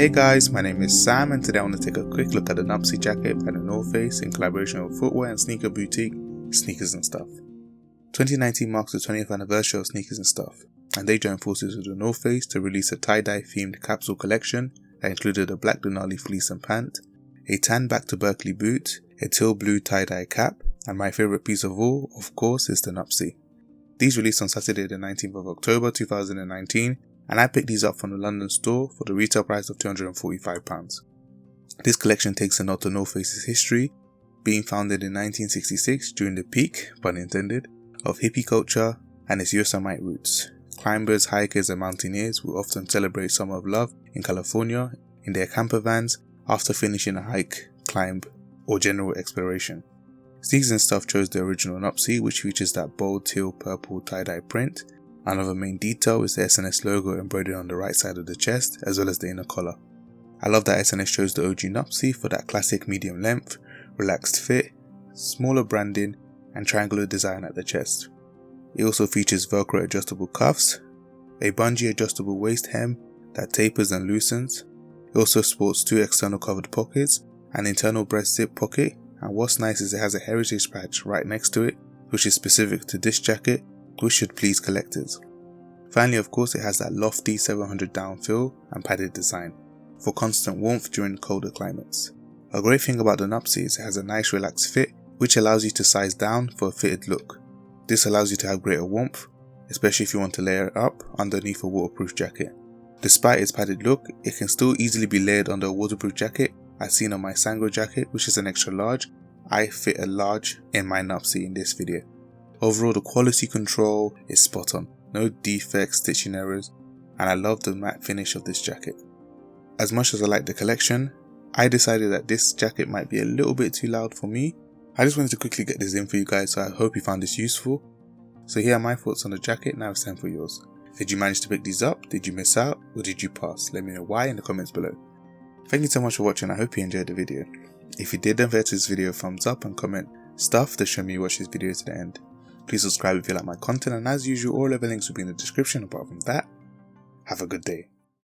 Hey guys, my name is Sam and today I want to take a quick look at the Nuptse jacket by the North Face in collaboration with footwear and sneaker boutique Sneakers and Stuff. 2019 marks the 20th anniversary of Sneakers and Stuff, and they joined forces with the North Face to release a tie-dye themed capsule collection that included a black Denali fleece and pant, a tan back to Berkeley boot, a teal blue tie-dye cap, and my favourite piece of all, of course, is the Nuptse. These released on Saturday the 19th of October 2019, and I picked these up from the London store for the retail price of £245. This collection takes a nod to North Face's history, being founded in 1966 during the peak, pun intended, of hippie culture and its Yosemite roots. Climbers, hikers and mountaineers will often celebrate Summer of Love in California in their camper vans after finishing a hike, climb or general exploration. Sneakers and Stuff chose the original Nuptse, which features that bold teal purple tie-dye print. Another main detail is the SNS logo embroidered on the right side of the chest as well as the inner collar. I love that SNS chose the OG Nuptse for that classic medium length, relaxed fit, smaller branding and triangular design at the chest. It also features velcro adjustable cuffs, a bungee adjustable waist hem that tapers and loosens. It also sports two external covered pockets, an internal breast zip pocket, and what's nice is it has a heritage patch right next to it which is specific to this jacket, which should please collectors. Finally, of course, it has that lofty 700 down feel and padded design for constant warmth during colder climates. A great thing about the Nuptse is it has a nice relaxed fit which allows you to size down for a fitted look. This allows you to have greater warmth, especially if you want to layer it up underneath a waterproof jacket. Despite its padded look, it can still easily be layered under a waterproof jacket as seen on my Sangro jacket, which is an extra large. I fit a large in my Nuptse in this video. Overall, the quality control is spot on, no defects, stitching errors, and I love the matte finish of this jacket. As much as I like the collection, I decided that this jacket might be a little bit too loud for me. I just wanted to quickly get this in for you guys, so I hope you found this useful. So here are my thoughts on the jacket, now it's time for yours. Did you manage to pick these up? Did you miss out? Or did you pass? Let me know why in the comments below. Thank you so much for watching, I hope you enjoyed the video. If you did, don't forget to give this video a thumbs up and comment stuff to show me you watched this video to the end. Please subscribe if you like my content, and as usual all of the links will be in the description. Apart from that, have a good day.